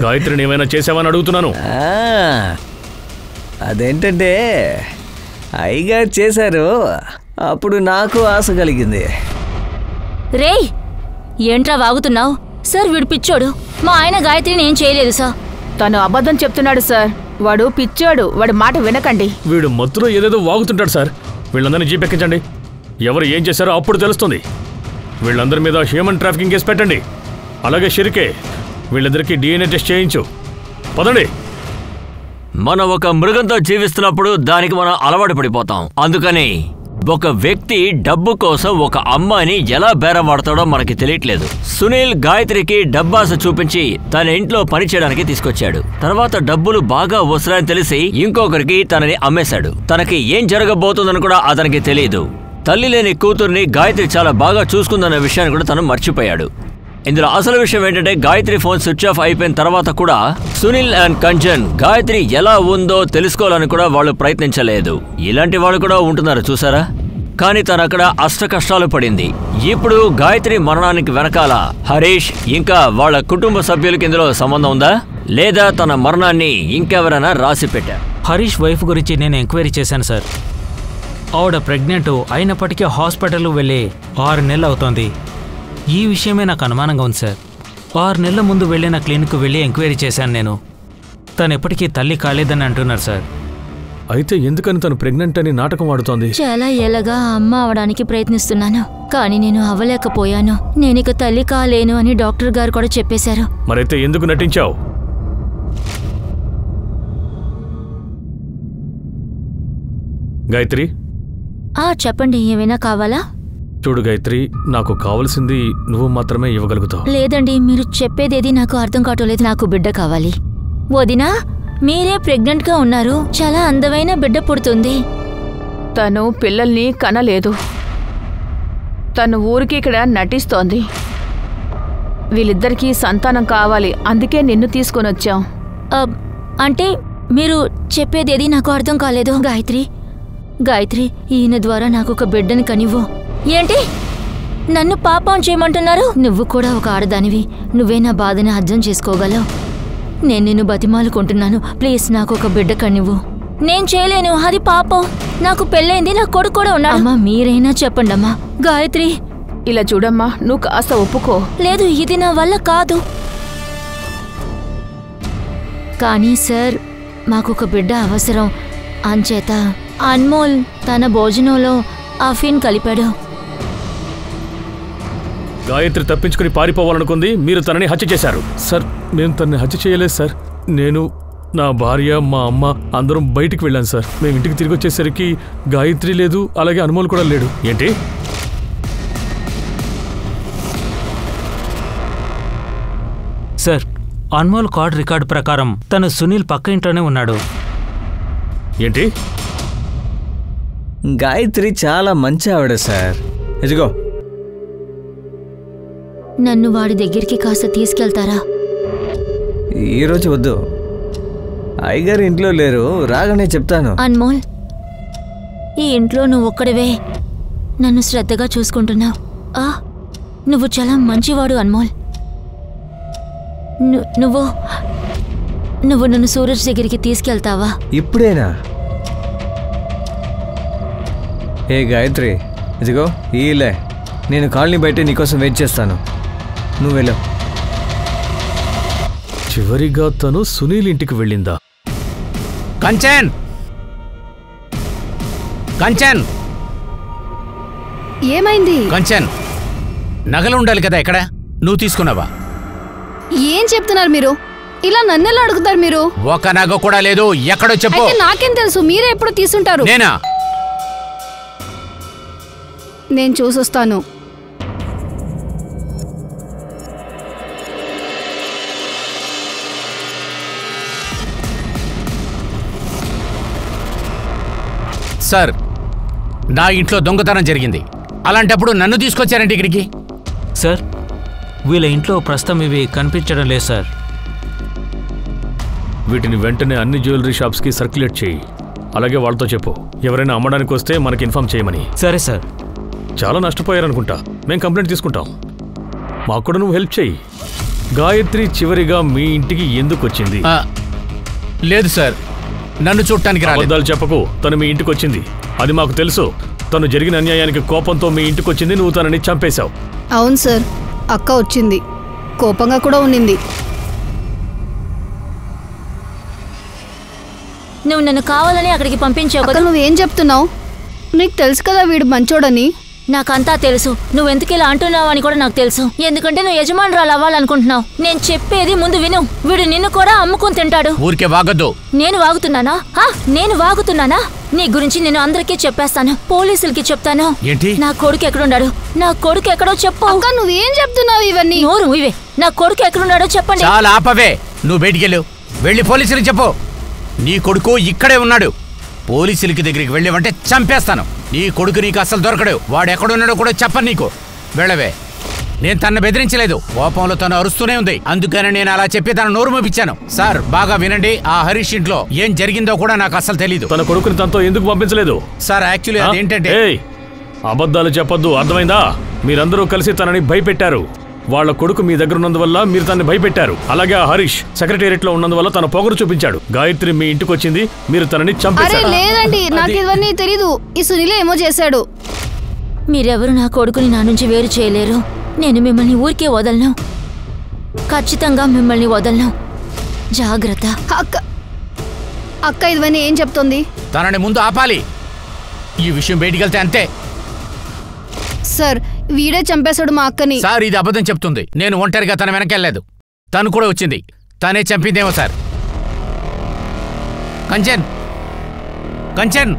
గాయత్రిని ఏమైనా చేసావని అడుగుతున్నాను. అదేంటంటే అయ్యగారు చేశారు, అప్పుడు నాకు ఆశ కలిగింది. రేయ్, ఏంట్రా వాగుతున్నావు? సార్ వీడు పిచ్చోడు. మా ఆయన గాయత్రిని ఏం చేయలేదు సార్. తను అబద్ధం చెప్తున్నాడు సార్. వాడు పిచ్చోడు. వాడి మాట వినకండి. వీడు మత్తులో ఏదేదో వాగుతుంటాడు సార్. వీళ్ళందరినీ జీపెక్కించండి. ఎవరు ఏం చేశారో అప్పుడు తెలుస్తుంది. వీళ్ళందరి మీద హ్యూమన్ ట్రాఫికింగ్ కేసు పెట్టండి. అలాగే షిరికే, వీళ్ళిద్దరికీ DNA టెస్ట్ చేయించు. పదండి. మనం ఒక మృగంతో జీవిస్తున్నప్పుడు దానికి మనం అలవాటు పడిపోతాం. అందుకని ఒక వ్యక్తి డబ్బు కోసం ఒక అమ్మాయిని ఎలా బేరమాడతాడో మనకి తెలియట్లేదు. సునీల్ గాయత్రికి డబ్బాస చూపించి తన ఇంట్లో పని చేయడానికి తీసుకొచ్చాడు. తర్వాత డబ్బులు బాగా వస్తాయని తెలిసి ఇంకొకరికి తనని అమ్మేశాడు. తనకి ఏం జరగబోతుందని కూడా అతనికి తెలియదు. తల్లి లేని కూతుర్ని గాయత్రి చాలా బాగా చూసుకుందన్న విషయాన్ని కూడా తను మర్చిపోయాడు. ఇందులో అసలు విషయం ఏంటంటే గాయత్రి ఫోన్ స్విచ్ ఆఫ్ అయిపోయిన తర్వాత కూడా సునీల్ అండ్ కంచన్ గాయత్రి ఎలా ఉందో తెలుసుకోవాలని కూడా వాళ్ళు ప్రయత్నించలేదు. ఇలాంటి వాళ్ళు కూడా ఉంటున్నారు చూసారా. కానీ తను అక్కడ అష్ట కష్టాలు పడింది. ఇప్పుడు గాయత్రి మరణానికి వెనకాల హరీష్ ఇంకా వాళ్ళ కుటుంబ సభ్యులకి ఇందులో సంబంధం ఉందా, లేదా తన మరణాన్ని ఇంకెవరైనా రాసి పెట్టారు? హరీష్ వైఫ్ గురించి నేను ఎంక్వైరీ చేశాను సార్. ఆవిడ ప్రెగ్నెంట్ అయినప్పటికీ హాస్పిటల్ వెళ్ళి 6 నెలలు అవుతోంది. ఈ విషయమే నాకు అనుమానంగా ఉంది సార్. 6 నెలల ముందు వెళ్ళిన క్లినిక్కు వెళ్ళి ఎంక్వైరీ చేశాను నేను. తను ఎప్పటికీ తల్లి కాలేదని అంటున్నారు సార్. అయితే ఎందుకని తను ప్రెగ్నెంట్ అని నాటకం ఆడుతోంది? చాలా ఏళ్ళగా అమ్మ అవడానికి ప్రయత్నిస్తున్నాను, కానీ నేను అవ్వలేకపోయాను. నేనిక తల్లి కాలేను అని డాక్టర్ గారు కూడా చెప్పేశారు. మరైతే ఎందుకు నటించావు? గాయత్రి, చెప్పండి, ఏమైనా కావాలా? చూడు గాయత్రి, నాకు కావలసింది నువ్వు మాత్రమే ఇవ్వగలుగుతావు. లేదండి, మీరు చెప్పేదేది నాకు అర్థం కావట్లేదు. నాకు బిడ్డ కావాలి. వదినా, మీరే ప్రెగ్నెంట్ గా ఉన్నారు. చాలా అందమైన బిడ్డ పుడుతుంది. తను పిల్లల్ని కనలేదు. తను ఊరికి ఇక్కడ నటిస్తోంది. వీళ్ళిద్దరికీ సంతానం కావాలి, అందుకే నిన్ను తీసుకొని వచ్చాం. అంటే మీరు చెప్పేదేది నాకు అర్థం కాలేదు. గాయత్రి, ఈయన ద్వారా నాకు ఒక బిడ్డని కనివ్వు. ఏంటి, నన్ను పాపం చేయమంటున్నారు? నువ్వు కూడా ఒక ఆడదానివి. నువ్వే నా బాధని అర్థం చేసుకోగలవు. నేను నిన్ను బతిమాలుకుంటున్నాను, ప్లీజ్ నాకు ఒక బిడ్డ కనివ్వు. నేను చేయలేను, అది పాపం. నాకు పెళ్ళైంది, నా కొడుకు కూడా ఉన్నాడు. అమ్మా, మీరైనా చెప్పండి అమ్మా. గాయత్రి, ఇలా చూడమ్మా, నువ్వు కాస్త ఒప్పుకో. లేదు, ఇది నా వల్ల కాదు. కానీ సార్, మాకొక బిడ్డ అవసరం. అంచేత అన్మోల్ తన భోజనంలో అఫీన్ కలిపాడు. గాయత్రి తప్పించుకుని పారిపోవాలనుకుంది, మీరు తనని హత్య చేశారు. సార్, మేము తనని హత్య చేయలేదు సార్. నేను, నా భార్య, మా అమ్మ అందరం బయటికి వెళ్ళాను సార్. మేము ఇంటికి తిరిగి వచ్చేసరికి గాయత్రి లేదు, అలాగే అన్మోల్ కూడా లేడు. ఏంటి? సార్, అన్మోల్ కార్డ్ రికార్డు ప్రకారం తను సునీల్ పక్క ఇంట్లోనే ఉన్నాడు. ఏంటి? గాయత్రి చాలా మంచి ఆవిడ సార్. ఇదిగో, నన్ను వాడి దగ్గరికి కాస్త తీసుకెళ్తారా? ఈరోజు వద్దు, అయ్యగారు ఇంట్లో లేరు, రాగానే చెప్తాను. అన్మోల్, ఈ ఇంట్లో నువ్వు ఒక్కడివే నన్ను శ్రద్ధగా చూసుకుంటున్నావు. నువ్వు చాలా మంచివాడు అన్మోల్. నువ్వు నన్ను సూరజ్ దగ్గరికి తీసుకెళ్తావా? ఇప్పుడేనా? ఏ గాయత్రి, ఇదిగో ఈలే, నేను కాలనీ బయట నీకోసం వెయిట్ చేస్తాను. నువ్వు వెళ్ళు. చివరిగా తను సునీల్ ఇంటికి వెళ్ళిందా? కంచన్, కంచన్, ఏమైంది? కంచన్, నగలు ఉండాలి కదా, ఎక్కడ? నువ్వు తీసుకున్నావా? ఏం చెప్తున్నారు మీరు? ఇలా నన్నెలా అడుగుతారు మీరు? ఒక నగ కూడా లేదు. ఎక్కడో చెప్పు. నాకేం తెలుసు, మీరే ఎప్పుడు తీసుంటారు. నేనా? నేను చూసొస్తాను. సార్, నా ఇంట్లో దొంగతనం జరిగింది. అలాంటప్పుడు నన్ను తీసుకొచ్చారంటే ఇక్కడికి? సార్, వీళ్ళ ఇంట్లో ప్రస్తుతం ఇవి కనిపించడం లేదు సార్. వీటిని వెంటనే అన్ని జ్యువెలరీ షాప్స్కి సర్క్యులేట్ చేయి. అలాగే వాళ్ళతో చెప్పు, ఎవరైనా అమ్మడానికి వస్తే మనకి ఇన్ఫార్మ్ చేయమని. సరే సార్. చాలా నష్టపోయారనుకుంటా, మేము కంప్లైంట్ తీసుకుంటాం. మాకు కూడా నువ్వు హెల్ప్ చేయి. గాయత్రి చివరిగా మీ ఇంటికి ఎందుకు వచ్చింది? లేదు సార్, నన్ను చూడటానికి రాలేదు. అబద్ధాలు చెప్పకు. తను మీ ఇంటికి వచ్చింది, అది మాకు తెలుసు. తను జరిగిన అన్యాయానికి కోపంతో మీ ఇంటికి వచ్చింది, నువ్వు తనని చంపేశావు. అవును సార్, అక్క వచ్చింది, కోపంగా కూడా ఉండింది. నువ్వు నన్ను కావాలని అక్కడికి పంపించావు కదా. నువ్వేం చెప్తున్నావు? నీకు తెలుసు కదా వీడు మంచోడని. నాకంతా తెలుసు. నువ్వెందుకు ఇలా అంటున్నావు అని కూడా నాకు తెలుసు. ఎందుకంటే నువ్వు యజమానురాలు అవ్వాలనుకుంటున్నావు. నేను చెప్పేది ముందు విను. వీడు నిన్ను కూడా అమ్ముకుని తింటాడు. ఊరికే వాగద్దు. నేను వాగుతున్నానా? నేను వాగుతున్నానా? నీ గురించి నేను అందరికీ చెప్పేస్తాను, పోలీసులకి చెప్తాను. ఏంటి? నా కొడుకు ఎక్కడున్నాడు? నా కొడుకు ఎక్కడో చెప్పు. అక్క నువ్వేం చెప్తున్నావు ఇవన్నీ? నోరు ఇవే. నా కొడుకు ఎక్కడున్నాడో చెప్పండి. చాలా ఆపవే. నువ్వు బయటికెళ్ళు, వెళ్ళి పోలీసులకు చెప్పు. నీ కొడుకు ఇక్కడే ఉన్నాడు. పోలీసులకి దగ్గరికి వెళ్ళేవంటే చంపేస్తాను. నీ కొడుకు నీకు అసలు దొరకడు. వాడు ఎక్కడున్నాడో కూడా చెప్పను నీకు. వెళ్ళవే. నేను తను బెదిరించలేదు, కోపంలో తను అరుస్తూనే ఉంది. అందుకని నేను అలా చెప్పి తన నోరు మోపించాను. సార్, బాగా వినండి. ఆ హరీష్ ఇంట్లో ఏం జరిగిందో కూడా నాకు అసలు తెలీదు. తన కొడుకుని తనతో ఎందుకు పంపించలేదు? సార్, యాక్చువల్లీ అదేంటంటే... అబద్ధాలు చెప్పొద్దు, అర్థమైందా? మీరందరూ కలిసి తనని భయపెట్టారు. వాళ్ళ కొడుకు మీ దగ్గర ఉన్నందువల్ల మీరు తనని భయపెట్టారు. అలాగే ఆ హరీష్ సెక్రటేరియట్ లో ఉన్నందువల్ల తన పొగరు చూపించాడు. గాయత్రి మీ ఇంటికి వచ్చింది, మీరు తనని చంపేశారు. లేదండి, నాకు ఇవన్నీ తెలీదు. ఈ సునీల్ ఏమో చేశాడు. మీరెవరు నా కొడుకుని నా నుంచి వేరు చేయలేరు. నేను మిమ్మల్ని ఊరికే వదలను. ఖచ్చితంగా మిమ్మల్ని వదలను. జాగ్రత్త. అక్క ఇవన్నీ ఏం చెప్తోంది? తనని ముందు ఆపాలి. ఈ విషయం బయటికెళ్తే అంతే. సార్, వీడే చంపేశాడు మా అక్కని. సార్, ఇది అబద్ధం చెప్తుంది. నేను ఒంటరిగా తన వెనకెళ్ళలేదు. తను కూడా వచ్చింది. తనే చంపిందేమో సార్. కంచన్, కంచన్,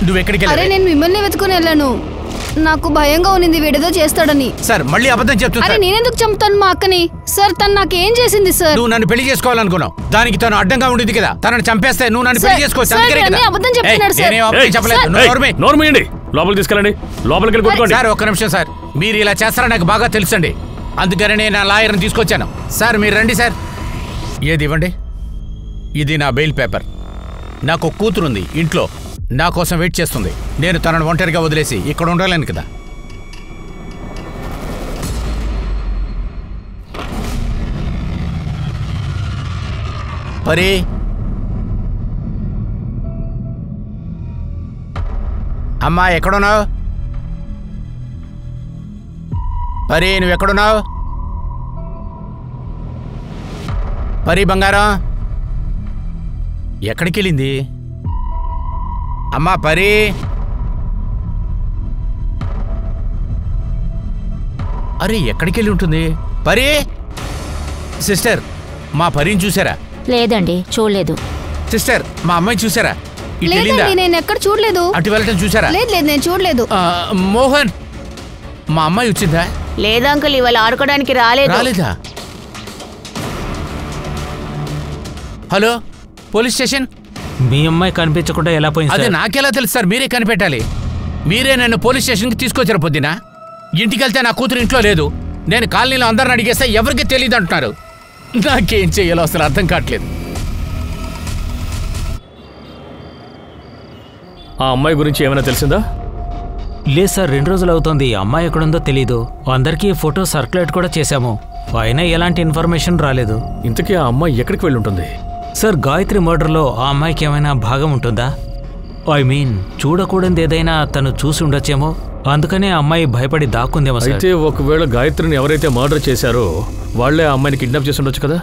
నువ్వెక్కడికి? అరే, నేను మిమ్మల్ని వెతుకుని వెళ్ళాను. నాకు భయంగా ఉన్నింది వీడేదో చేస్తాడని. సార్, మళ్ళీ అబద్ధం చెప్తున్నా. అరే, నేనెందుకు చంపుతాను మా అక్కని? సార్, తను నాకేం చేసింది సార్? నువ్వు నన్ను పెళ్లి చేసుకోవాలనుకున్నావు. దానికి తను అడ్డంగా ఉండేది కదా. తనని చంపేస్తే నువ్వు నన్ను పెళ్లి చేసుకోవచ్చు. లోపలికి తీసుకెళ్ళండి. లోపలికి వెళ్ళి కొట్టుకోండి. సార్, ఒక్క నిమిషం సార్. మీరు ఇలా చేస్తారని నాకు బాగా తెలుసండి. అందుకని నేను నా లాయర్ని తీసుకొచ్చాను. సార్, మీరు రండి సార్. ఏది ఇవ్వండి. ఇది నా బెయిల్ పేపర్. నాకు కూతురుంది ఇంట్లో, నా కోసం వెయిట్ చేస్తుంది. నేను తనను ఒంటరిగా వదిలేసి ఇక్కడ ఉండలేను కదా. పరి, అమ్మా ఎక్కడున్నావు? పరి, నువ్వెక్కడున్నావు? పరి బంగారం, ఎక్కడికి వెళ్ళింది? అమ్మా పరి, అరే ఎక్కడికి వెళ్ళి ఉంటుంది? పరి సిస్టర్, మా పరిని చూసారా? లేదండి, చూడలేదు. సిస్టర్, మా అమ్మాయి చూసారా? నేను ఎక్కడ చూడలేదు. అటు వెళ్ళటం చూసారా? లేదు, నేను చూడలేదు. మోహన్, మా అమ్మాయి వచ్చిందా? లేదా అంకుల్, ఇవాళ ఆడుకోవడానికి రాలేదా? Hello, police station. మీ అమ్మాయి కనిపించకుండా ఎలా పోయింది? అదే నాకెలా తెలుసు సార్? మీరే కనిపెట్టాలి. మీరే నన్ను పోలీస్ స్టేషన్కి తీసుకొచ్చారు. పొద్దున ఇంటికి వెళ్తే నా కూతురు ఇంట్లో లేదు. నేను కాలనీలో అందరిని అడిగేస్తే ఎవరికి తెలియదు అంటున్నారు. నాకేం చెయ్యాలో అసలు అర్థం కావట్లేదు. ఆ అమ్మాయి గురించి ఏమైనా తెలిసిందా? లేదు సార్, 2 రోజులు అవుతోంది. అమ్మాయి ఎక్కడుందో తెలీదు. అందరికీ ఫోటో సర్క్యులేట్ కూడా చేశాము, అయినా ఎలాంటి ఇన్ఫర్మేషన్ రాలేదు. ఇంతకీ ఆ అమ్మాయి ఎక్కడికి వెళ్ళి ఉంటుంది? సార్, గాయత్రి మర్డర్లో ఆ అమ్మాయికి ఏమైనా భాగం ఉంటుందా? ఐ మీన్, చూడకూడదు ఏదైనా తను చూసి ఉండొచ్చేమో. అందుకనే ఆ అమ్మాయి భయపడి దాక్కుందేమో. అయితే ఒకవేళ గాయత్రిని ఎవరైతే మర్డర్ చేశారో వాళ్లే ఆ అమ్మాయిని కిడ్నాప్ చేసి ఉండొచ్చు కదా.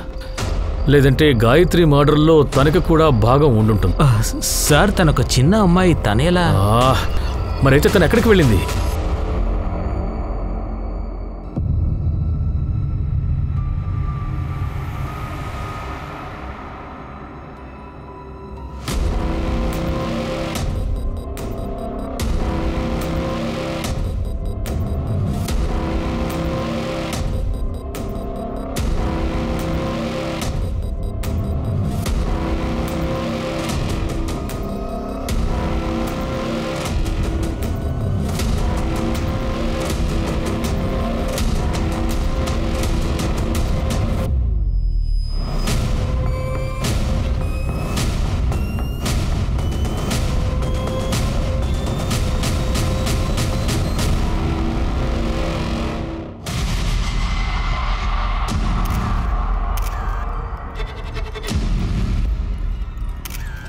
లేదంటే గాయత్రి మర్డర్లో తనకు కూడా భాగం ఉండుంటుంది. సార్, తనొక చిన్న అమ్మాయి, తనేలా? మరైతే తను ఎక్కడికి వెళ్ళింది?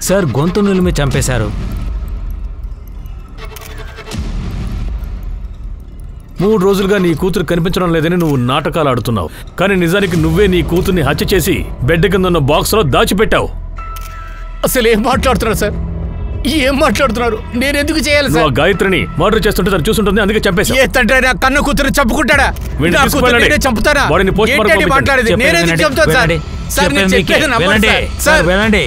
సార్ గొంతు నులిమి చంపేశారు. 3 రోజులుగా నీ కూతురు కనిపించడం లేదని నువ్వు నాటకాలు ఆడుతున్నావు. కానీ నిజానికి నువ్వే నీ కూతుర్ని హత్య చేసి బెడ్ కింద ఉన్న బాక్స్లో దాచిపెట్టావు. అసలు ఏం మాట్లాడుతున్నారు సార్? ఏం మాట్లాడుతున్నారు? నేను ఎందుకు చేయాలి సార్? గాయత్రిని మర్డర్ చేస్తుంటే తను చూసుంటుంది, అందుకే చంపేశా. ఏ తండ్రి నా కన్న కూతురు చంపుకుంటాడా? చంపుతారా? మాట్లాడేది నేనేది చెప్తాను సార్. సార్ నేను చెప్పేది నమ్మండి సార్. వెళ్ళండి.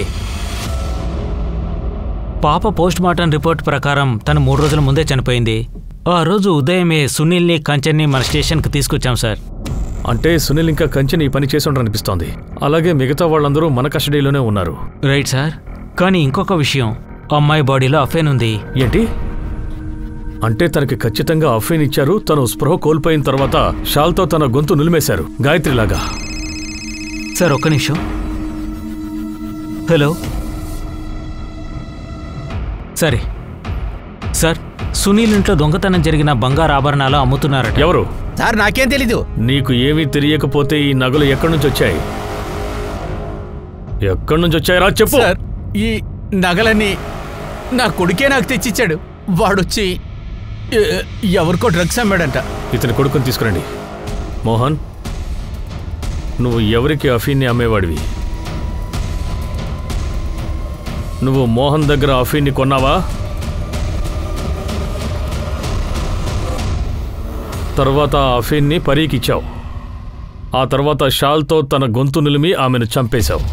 పాప పోస్ట్ మార్టం రిపోర్ట్ ప్రకారం తను 3 రోజుల ముందే చనిపోయింది. ఆ రోజు ఉదయమే సునీల్ని కంచెన్ని మన స్టేషన్కి తీసుకొచ్చాం సార్. అంటే సునీల్ ఇంకా కంచెని ఈ పని చేసి అనిపిస్తోంది. అలాగే మిగతా వాళ్ళందరూ మన కస్టడీలోనే ఉన్నారు. Right sir. కానీ ఇంకొక విషయం, అమ్మాయి బాడీలో అఫైన్ ఉంది. ఏంటి? అంటే తనకి ఖచ్చితంగా అఫైన్ ఇచ్చారు. తను స్పృహ కోల్పోయిన తర్వాత షాల్తో తన గొంతు నులిమేశారు, గాయత్రిలాగా. సార్ ఒక్క నిమిషం. హలో. సరే సార్, సునీల్ ఇంట్లో దొంగతనం జరిగిన బంగారు ఆభరణాలు అమ్ముతున్నారట. ఎవరు? సార్ నాకేం తెలీదు. నీకు ఏమీ తెలియకపోతే ఈ నగలు ఎక్కడి నుంచి వచ్చాయి? ఎక్కడి నుంచి వచ్చాయిరా చెప్పు. సార్ ఈ నగలన్నీ నా కొడుకే నాకు తెచ్చిచ్చాడు. వాడొచ్చి ఎవరికో డ్రగ్స్ అమ్మాడంట. ఇతని కొడుకుని తీసుకురండి. మోహన్, నువ్వు ఎవరికి అఫీన్ని అమ్మేవాడివి? నువ్వు మోహన్ దగ్గర అఫీన్ని కొన్నావా? తర్వాత అఫీన్ని పరీకిచ్చావు. ఆ తర్వాత షాల్తో తన గొంతు నిలిమి ఆమెను చంపేశావు.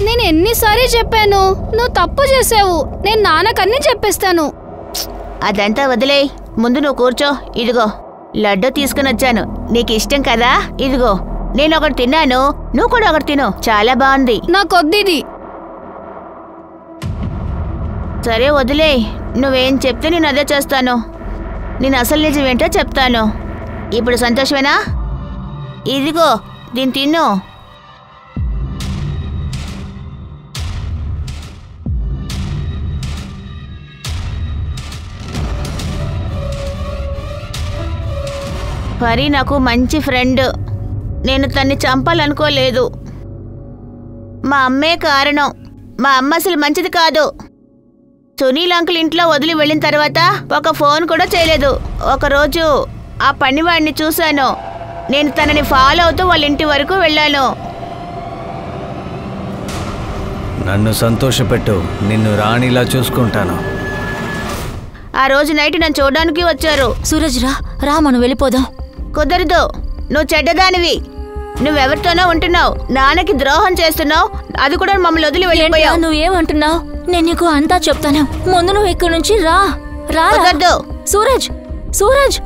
నేను ఎన్నిసార్లు చెప్పాను, నువ్వు తప్పు చేసావు. నేను నాన్నకన్నీ చెప్పేస్తాను. అదంతా వదిలే, ముందు నువ్వు కూర్చో. ఇదిగో లడ్డు తీసుకుని వచ్చాను, నీకు ఇష్టం కదా. ఇదిగో నేను ఒకటి తిన్నాను, నువ్వు కూడా ఒకటి తిను, చాలా బాగుంది. నాకొద్దిది. సరే వదిలే, నువ్వేం చెప్తే నేను అదే చేస్తాను. నేను అసలు నిజం ఏంటో చెప్తాను. ఇప్పుడు సంతోషమేనా? ఇదిగో దీన్ని తిన్ను. పరి నాకు మంచి ఫ్రెండ్. నేను తన్ని చంపాలనుకోలేదు. మా అమ్మే కారణం. మా అమ్మ అసలు మంచిది కాదు. సునీల్ అంకుల్ ఇంట్లో వదిలి వెళ్ళిన తర్వాత ఒక ఫోన్ కూడా చేయలేదు. ఒకరోజు ఆ పనివాడిని చూశాను. నేను తనని ఫాలో అవుతూ వాళ్ళ ఇంటి వరకు వెళ్ళాను. నన్ను సంతోషపెట్టు, నిన్ను రాణిలా చూసుకుంటాను. ఆ రోజు నైట్ నన్ను చూడడానికి వచ్చారు. సూరజ్ రా మనం వెళ్ళిపోదాం. కుదరదు, నువ్వు చెడ్డదానివి. నువ్వెవరితోనో ఉంటున్నావు, నాన్నకి ద్రోహం చేస్తున్నావు. అది కూడా మమ్మల్ని వదిలి వెళ్ళిపోయావు. నువ్వేమంటున్నావు? నేను నీకు అంతా చెప్తాను. ముందు నువ్వు ఇక్కడి నుంచి రా. కుదరదు. సూరజ్.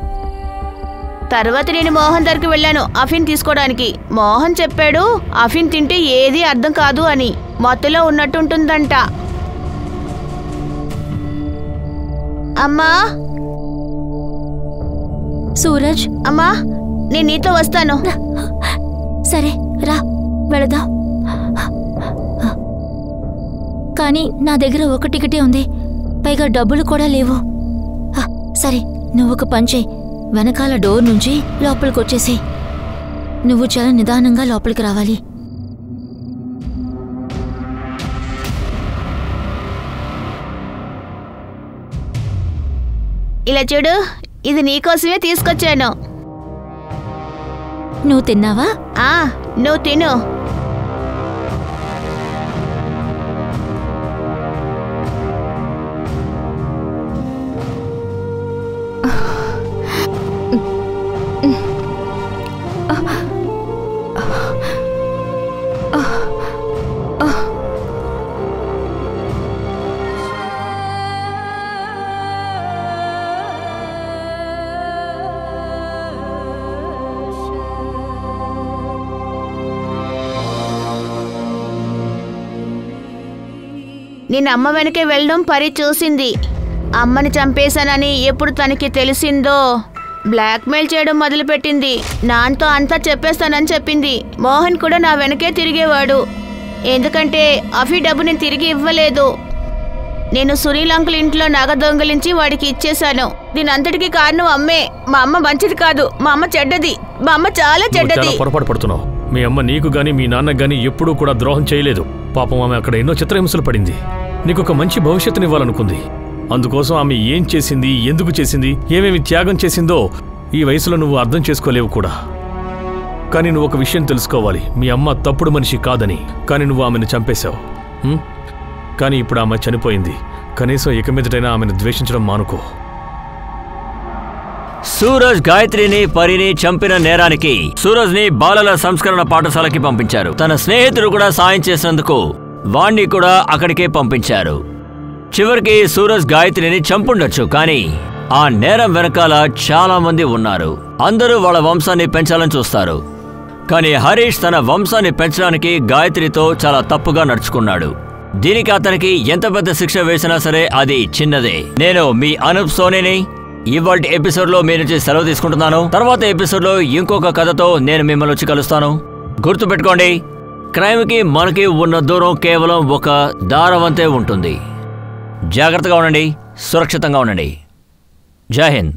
తర్వాత నేను మోహన్ దగ్గరికి వెళ్ళాను అఫీన్ తీసుకోవడానికి. మోహన్ చెప్పాడు అఫీన్ తింటే ఏది అర్థం కాదు అని, మత్తులో ఉన్నట్టుంటుందంట. అమ్మా సూరజ్. అమ్మా నేను నీతో వస్తాను. సరే రా వెళదాం. కానీ నా దగ్గర ఒక టికెటే ఉంది, పైగా డబ్బులు కూడా లేవు. సరే నువ్వు ఒక పని చేయి, వెనకాల డోర్ నుంచి లోపలికి వచ్చేసి నువ్వు చాలా నిదానంగా లోపలికి రావాలి. ఇలా చూడు, ఇది నీకోసమే తీసుకొచ్చాను. నువ్వు తిన్నావా? నువ్వు తిను. నేను అమ్మ వెనకే వెళ్ళడం పరి చూసింది. అమ్మని చంపేశానని ఎప్పుడు తనకి తెలిసిందో బ్లాక్మెయిల్ చేయడం మొదలుపెట్టింది. నాతో అంతా చెప్పేస్తానని చెప్పింది. మోహన్ కూడా నా వెనకే తిరిగేవాడు, ఎందుకంటే అఫీ డబ్బు నేను తిరిగి ఇవ్వలేదు. నేను సునీల్ అంకుల్ ఇంట్లో నగ దొంగిలించి వాడికి ఇచ్చేశాను. దీని అంతటికీ కారణం అమ్మే. మా అమ్మ మంచిది కాదు, మా అమ్మ చెడ్డది. మా అమ్మ చాలా చెడ్డది. పొరపాటు పడుతున్నావు. మీ అమ్మ నీకు గాని మీ నాన్నకు గాని ఎప్పుడూ కూడా ద్రోహం చేయలేదు. పాపం ఆమె అక్కడ ఎన్నో చిత్రహింసలు పడింది. నీకు ఒక మంచి భవిష్యత్తునివ్వాలనుకుంది. అందుకోసం ఆమె ఏం చేసింది, ఎందుకు చేసింది, ఏమేమి త్యాగం చేసిందో ఈ వయసులో నువ్వు అర్థం చేసుకోలేవు కూడా. కానీ నువ్వు ఒక విషయం తెలుసుకోవాలి, మీ అమ్మ తప్పుడు మనిషి కాదని. కానీ నువ్వు ఆమెను చంపేశావు. కానీ ఇప్పుడు ఆమె చనిపోయింది. కనీసం ఇక మీదటైనా ఆమెను ద్వేషించడం మానుకో. సూరజ్ గాయత్రిని పరిని చంపిన నేరానికి సూరజ్ ని బాలల సంస్కరణ పాఠశాలకి పంపించారు. తన స్నేహితుడు కూడా సాయం చేసినందుకు వాణ్ణి కూడా అక్కడికే పంపించారు. చివరికి సూరజ్ గాయత్రిని చంపుండొచ్చు, కానీ ఆ నేరం వెనకాల చాలా మంది ఉన్నారు. అందరూ వాళ్ళ వంశాన్ని పెంచాలని చూస్తారు. కానీ హరీష్ తన వంశాన్ని పెంచడానికి గాయత్రితో చాలా తప్పుగా నడుచుకున్నాడు. దీనికి అతనికి ఎంత పెద్ద శిక్ష వేసినా సరే అది చిన్నదే. నేను మీ అనూప్ సోనీని ఇవాల్టి ఎపిసోడ్లో మీ నుంచి సెలవు తీసుకుంటున్నాను. తర్వాత ఎపిసోడ్లో ఇంకొక కథతో నేను మిమ్మల్ని వచ్చి కలుస్తాను. గుర్తుపెట్టుకోండి, క్రైమ్కి మనకి ఉన్న దూరం కేవలం ఒక దారవంతే ఉంటుంది. జాగ్రత్తగా ఉండండి, సురక్షితంగా ఉండండి. జై హింద్.